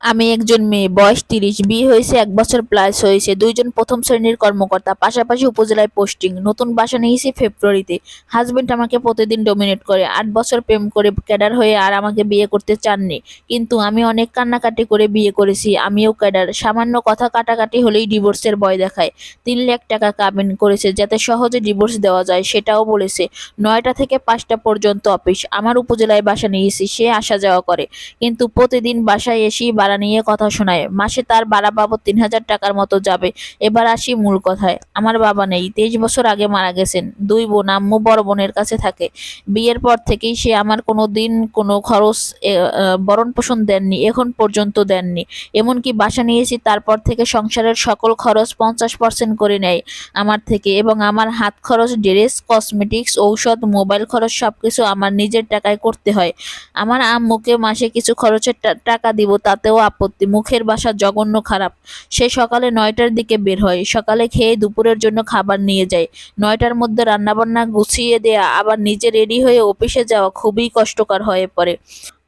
আমি একজন মেয়ে, বয়স ৩০, বিয়ে হয়েছে ১ বছর প্লাস হয়েছে, ২ জন প্রথম শ্রেণীর কর্মকর্তা, পাশাপাশি উপজেলায় পোস্টিং, নতুন বাসা নিয়েছি ফেব্রুয়ারিতে। হাজবেন্ড আমাকে প্রতিদিন ডমিনেট করে, ৮ বছর প্রেম করে ক্যাডার হয়ে আর আমাকে বিয়ে করতে চাননি। কিন্তু আমি অনেক কান্নাকাটি করে বিয়ে করেছি, আমিও ক্যাডার। সামান্য কথা কাটাকাটি হলেই ডিভোর্সের ভয় দেখায়। ৩ লাখ টাকা কাবিন করেছে যাতে সহজে ডিভোর্স দেওয়া যায়, সেটাও বলেছে। ৯টা থেকে ৫টা পর্যন্ত অফিস। আমার উপজেলায় বাসা নিয়েছি, সে আসা যাওয়া করে, কিন্তু প্রতিদিন বাসায় এসেই ভাড়া নিয়ে কথা শোনায়। মাসে তার ভাড়া বাবদ ৩,০০০ টাকার মতো যাবে। এবার আসি মূল কথায়। আমার বাবা নেই, ২৩ বছর আগে মারা গেছেন। ২ বোন, আম্মু বড় বোনের কাছে থাকে। বিয়ের পর থেকেই সে আমার কোনোদিন কোনো খরচ ভরণ পোষণ দেননি, এখন পর্যন্ত দেননি। এমনকি বাসা নিয়েছি তারপর থেকে সংসারের সকল খরচ ৫০% করে নেয় আমার থেকে, এবং আমার হাত খরচ, ড্রেস, কসমেটিক্স, ঔষধ, মোবাইল খরচ সবকিছু আমার নিজের টাকায় করতে হয়। আমার আম্মুকে মাসে কিছু খরচের টাকা দিব, তাতেও আপত্তি। মুখের ভাষা জঘন্য খারাপ। সে সকালে ৯টার দিকে বের হয়, সকালে খেয়ে দুপুরের জন্য খাবার নিয়ে যায়। ৯টার মধ্যে রান্নাবান্না গুছিয়ে দেয়া আবার নিজে রেডি হয়ে অফিসে যাওয়া খুবই কষ্টকর হয়ে পড়ে।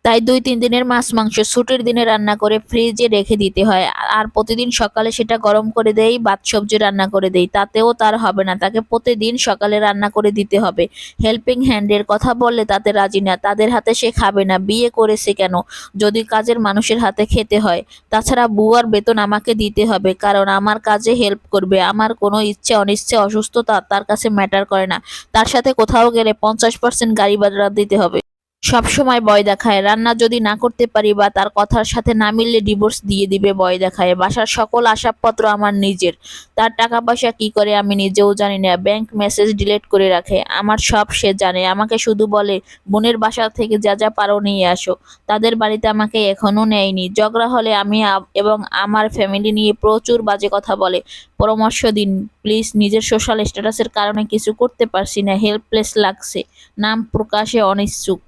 তাই ২-৩ দিনের মাছ মাংস ছুটির দিনে রান্না করে ফ্রিজে রেখে দিতে হয়। আর প্রতিদিন সকালে সেটা গরম করে দেই, ভাত সবজি রান্না করে দেই। তাতেও তার হবে না, তাকে প্রতিদিন সকালে রান্না করে দিতে হবে। হেল্পিং হ্যান্ডের কথা বললে তাতে রাজি না, তাদের হাতে সে খাবে না। বিয়ে করেছে কেন যদি কাজের মানুষের হাতে খেতে হয়? তাছাড়া বুয়ার বেতন আমাকে দিতে হবে, কারণ আমার কাজে হেল্প করবে। আমার কোনো ইচ্ছে অনিচ্ছে অসুস্থতা তার কাছে ম্যাটার করে না। তার সাথে কোথাও গেলে ৫০% গাড়ি ভাড়া দিতে হবে। সবসময় ভয় দেখায়, রান্না যদি না করতে পারি বা তার কথার সাথে না মিললে ডিভোর্স দিয়ে দিবে ভয় দেখায়। বাসার সকল আসবাবপত্র আমার নিজের। তার টাকা পয়সা কি করে আমি নিজেও জানি না। ব্যাংক মেসেজ ডিলিট করে রাখে। আমার সব সে জানে। আমাকে শুধু বলে, বোনের বাসা থেকে যা যা পারো নিয়ে আসো। তাদের বাড়িতে আমাকে এখনো নেয়নি। ঝগড়া হলে আমি এবং আমার ফ্যামিলি নিয়ে প্রচুর বাজে কথা বলে। পরামর্শ দিন প্লিজ, নিজের সোশ্যাল স্ট্যাটাসের কারণে কিছু করতে পারছি না, হেল্পলেস লাগছে। নাম প্রকাশে অনিচ্ছুক।